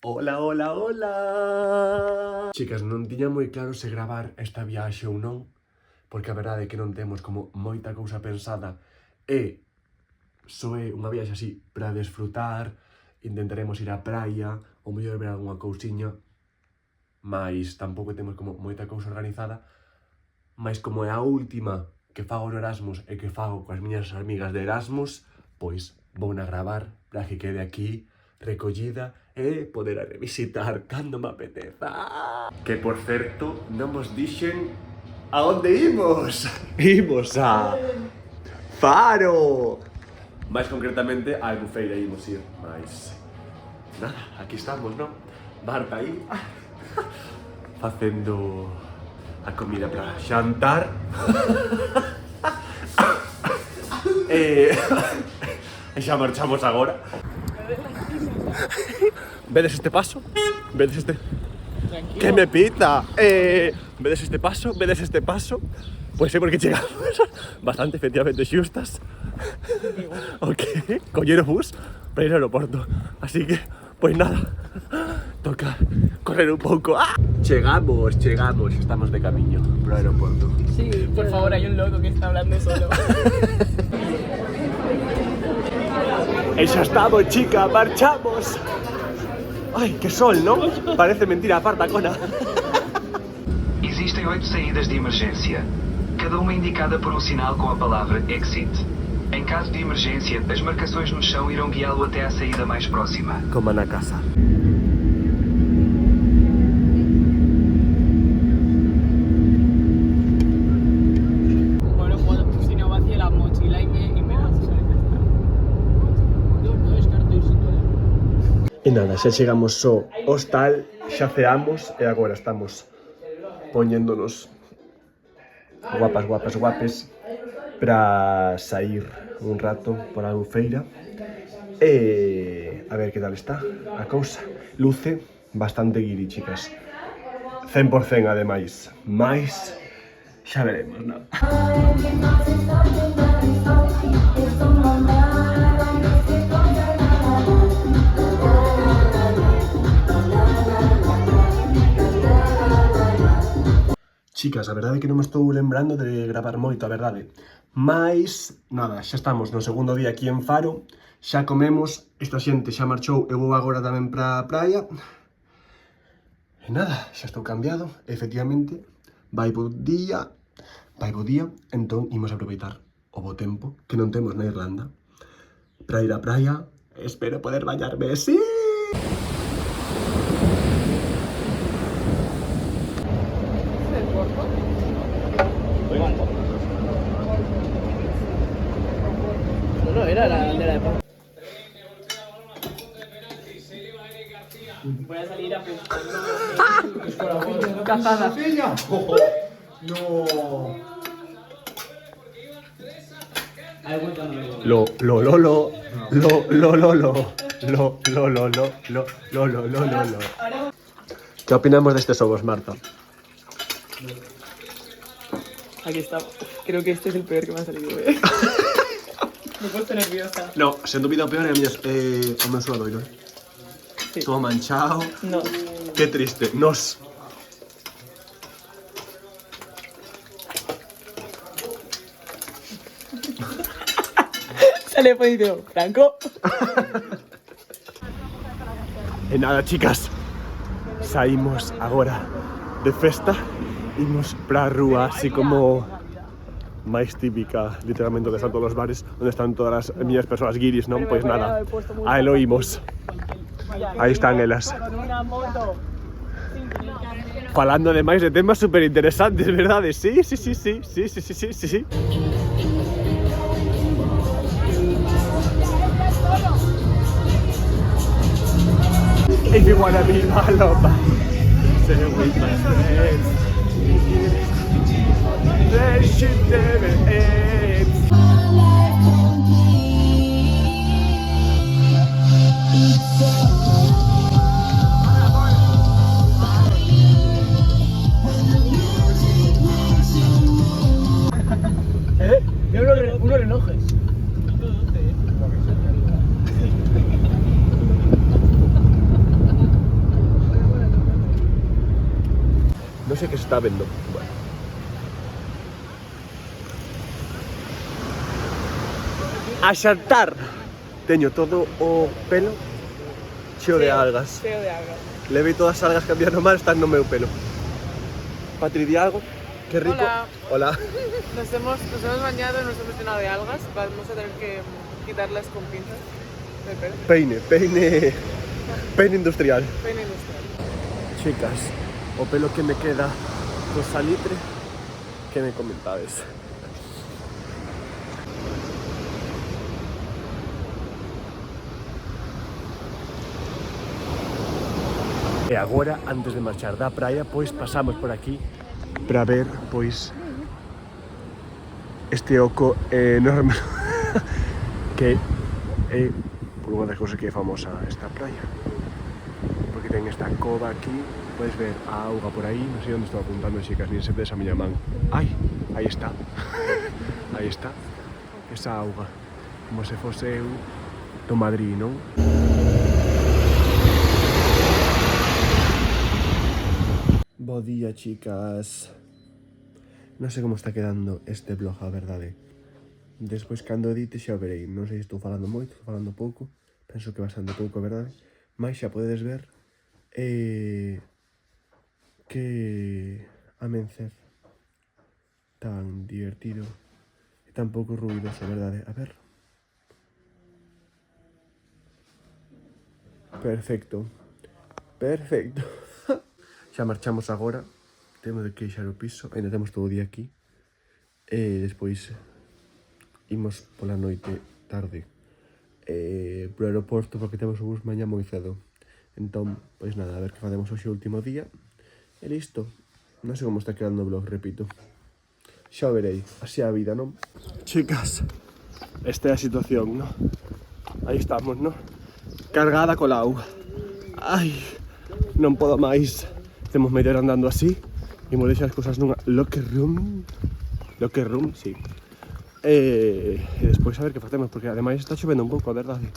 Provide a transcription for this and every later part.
Hola, hola, hola! Chicas, non tiña moi claro se gravar esta viaxe ou non, porque a verdade é que non temos como moita cousa pensada e só é unha viaxe así para desfrutar, intentaremos ir á praia, ou mellor ver algunha cousiña, mais tampouco temos como moita cousa organizada, mais como é a última que fago no Erasmus e que fago coas miñas amigas de Erasmus, pois vou na gravar para que quede aquí recollida e poder a revisitar cando me apeteza. Que, por certo, non vos dixen a onde imos. Imos a Faro. Mais concretamente a Albufeira imos ir, mais nada, aquí estamos, non? Marta aí facendo a comida para xantar. E xa marchamos agora. Vedes este paso? Vedes este? Tranquilo. Que me pita! Vedes este paso? Vedes este paso? Pois é porque chegamos bastante efectivamente xustas. Ok, coller o bus para ir ao aeroporto. Así que, pois nada, toca correr un pouco. ¡Ah! Chegamos, estamos de camiño pro aeroporto. Sí, por favor, hay un loco que está hablando solo. E xa estamos, chica, marchamos. Ai, que sol, non? Parece mentira, aparta, cona. Existem 8 saídas de emergência, cada uma indicada por um sinal com a palavra Exit. Em caso de emergência, as marcações no chão irão guiá-lo até à saída mais próxima. Como na casa. Bueno, si no vacíe la mochila y me la no descarto ir sin todo. E nada, xa chegamos ao hostal, xa ceamos e agora estamos poñéndonos guapes para sair un rato por Albufeira e a ver que tal está a cousa. Luce bastante guiri, chicas, 100% ademais, mais xa veremos, non? Chicas, a verdade é que non me estou lembrando de gravar moito, a verdade. Mais, nada, xa estamos no segundo día aquí en Faro, xa comemos, esta xente xa marchou, eu vou agora tamén pra praia. E nada, xa estou cambiado, efectivamente, vai bo día, entón imos aproveitar o bo tempo que non temos na Irlanda pra ir á praia, espero poder bañarme, sí! No, era la de la de voy a salir a pescar. Cazada. No. ¿Qué opinamos de este Sobos, Marta? Aquí está. Creo que este es el peor que me ha salido, ¿eh? Me he puesto nerviosa. No, sendo vida o peor é a miñas, o meu suadoiro, Sí. todo manchado. No. Qué triste, nos. Sale posición. Franco. E nada, chicas, saímos agora de festa, imos pra rúa así como máis típica, literalmente, onde están todos os bares, onde están todas as miñas persoas guiris, non? Pois nada, a elo imos. Aí están elas. Falando ademais de temas super interesantes, verdade? Sí. If you wanna be my lover, say with my friends, friendship never ends. Unos relojes. sé que se está vendo. Bueno. A xantar. Teño todo o pelo cheo de algas. Cheo de algas. Levei todas as algas cambiando mal, están no meu pelo. Patri, di algo. Qué rico. Hola. Hola. Nos hemos bañado en nuestro llenado de algas. Vamos a tener que quitarlas con pinzas de pelo. Peine industrial. Peine industrial. Chicas, o pelo que me queda do salitre, que me comentades? E agora, antes de marchar da praia, pois pasamos por aquí para ver, pois, este oco enorme que é por unha das cousas que é famosa esta praia, porque ten esta cova aquí, podes ver a auga por aí, non sei onde estou apuntando, chicas, nin se ves a miña man. Ai, aí está, aí está, esa auga, como se fose eu do Madrid, non? Bo día, chicas. Non sei como está quedando este vlog, a verdade. Despois, cando edite, xa o verei. Non sei se estou falando moito, estou falando pouco. Penso que bastante pouco, a verdade. Mais xa podedes ver que amencer tan divertido e tan pouco ruidoso, a verdade. A ver. Perfecto. Perfecto. Xa marchamos agora, temos de queixar o piso, ainda temos todo o día aquí, e despois imos pola noite tarde pro aeroporto porque temos o bus mañá moi cedo. Entón, pois nada, a ver que facemos hoxe o último día, e listo. Non sei como está quedando o vlog, repito. Xa o verei, así é a vida, non? Chicas, esta é a situación, non? Aí estamos, non? Cargada cola auga. Ai, non podo máis. Temos media hora andando así, imos deixar as cousas nunha locker room, sí. E despois a ver que facemos, porque ademais está chovendo un pouco, a verdade.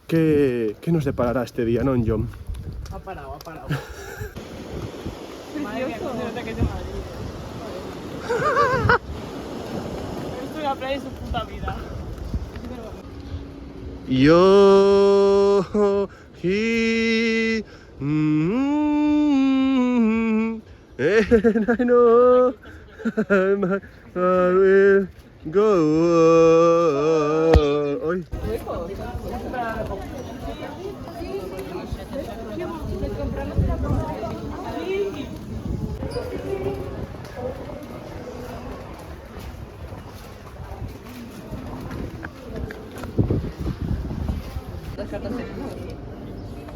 Que nos deparará este día, non, John? Ha parado. Madre mía, cómo se nota que es de Madrid. Esto es la playa de su puta vida. Yo, and I know I will go on. Oi.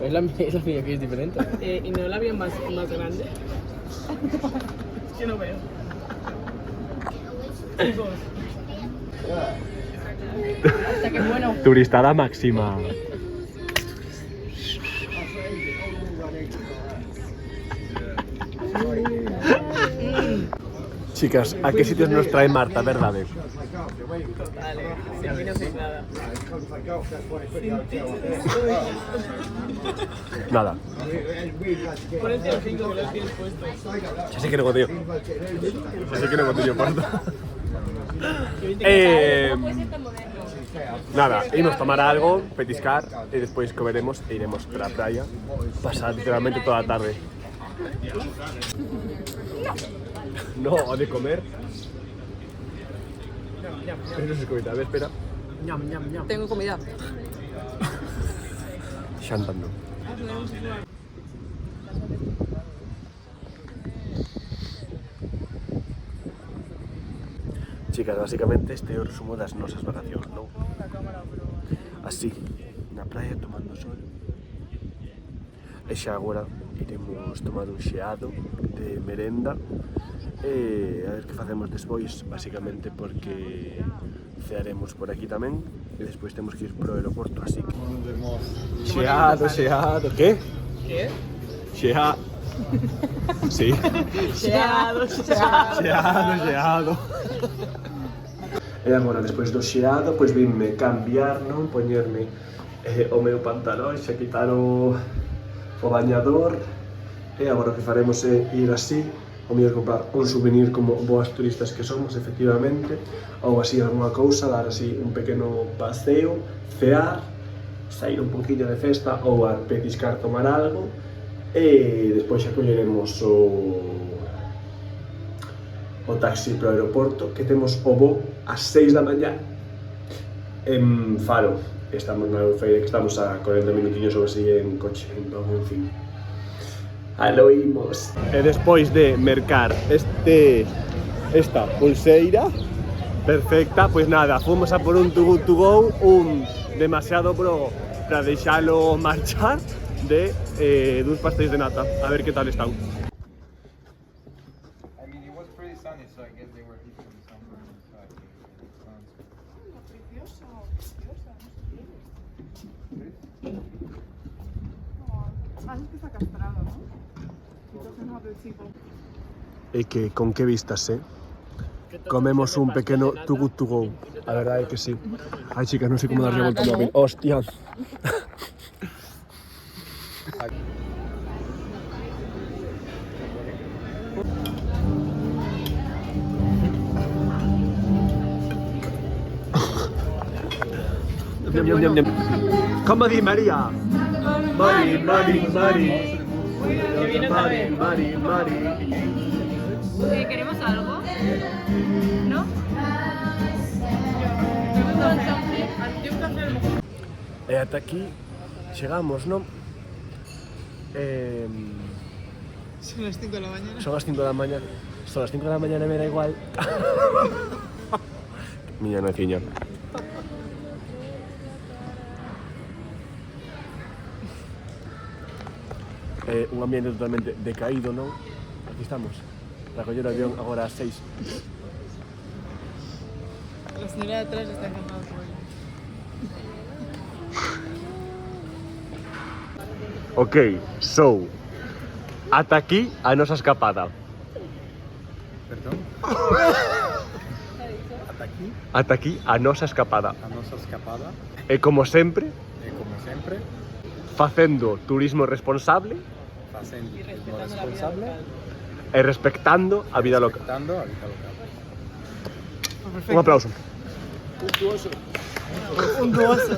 Es la mía que es diferente. ¿Y no la había más grande? Es que no veo. Hasta que bueno. Turistada máxima. Chicas, ¿a qué sitios nos trae Marta, verdade? Vale, si a mí no sé nada. Nada. Ponete el 5 que los tienes puestos. Xa sei que negocio. Xa sei que negocio, parto. Nada, imos tomar algo, petiscar e despois comeremos e iremos para a praia. Pasar literalmente toda a tarde. No, o de comer. Eso se comida, a ver, espera. Tengo comida. Xantando. Chicas, basicamente este é o resumo das nosas vacacións, non? Así, na praia tomando sol. E xa agora iremos tomar un xeado de merenda e a ver que facemos despois, basicamente porque cearemos por aquí tamén e despois temos que ir pro aeroporto, así que... Xeado, que? ¿Qué? Xeado. Sí. Xeado. E agora, despois do xeado, pois vinme cambiar, non? Poñerme o meu pantalón, xa quitar o bañador E agora o que faremos é ir así, ou mellor comprar un souvenir como boas turistas que somos, efectivamente, ou así alguna cousa, dar así un pequeno paseo, cear, sair un poquinho de festa ou a petiscar, tomar algo, e despois xa colleremos o taxi pro aeroporto, que temos o voo ás 6 da mañá en Faro. Estamos na Albufeira, que estamos a 40 minutiños ou así en coche, entón, en fin. Alo imos. E despois de mercar esta pulseira perfecta, pois nada, fomos a por un Too Good To Go, un demasiado pro para deixalo marchar de duns pastéis de nata, a ver que tal están. I mean, it was pretty sunny, so I guess they were heating the sunburn inside. Preciosa, preciosa, Ah, es que está castrado, ¿no? Entonces no del chico. E que con que vistas, comemos un pequeno Too Good To Go. A verdade é que sí. Ai, chicas, non sei como darlle volta ao móvil. Hostia. Como di María. Mari. Que viene otra vez. Mari. ¿Queremos algo? ¿No? Yo un café a lo mejor. E ata aquí chegamos, non? Son las 5 de la mañana. Son as 5 da mañá. Son as 5 da mañá e me da igual. Miña nociña. Un ambiente totalmente decaído, non? Aquí estamos, para coller o avión agora ás 6. La señora de atrás está encantada por ello. Ok, so, ata aquí a nosa escapada. Perdón? Ata aquí, Ata aquí a nosa escapada. a nosa escapada, E como sempre, como sempre, facendo turismo responsable facendo turismo responsable, e respectando a vida local. respectando a vida local. Un aplauso. Un duoso.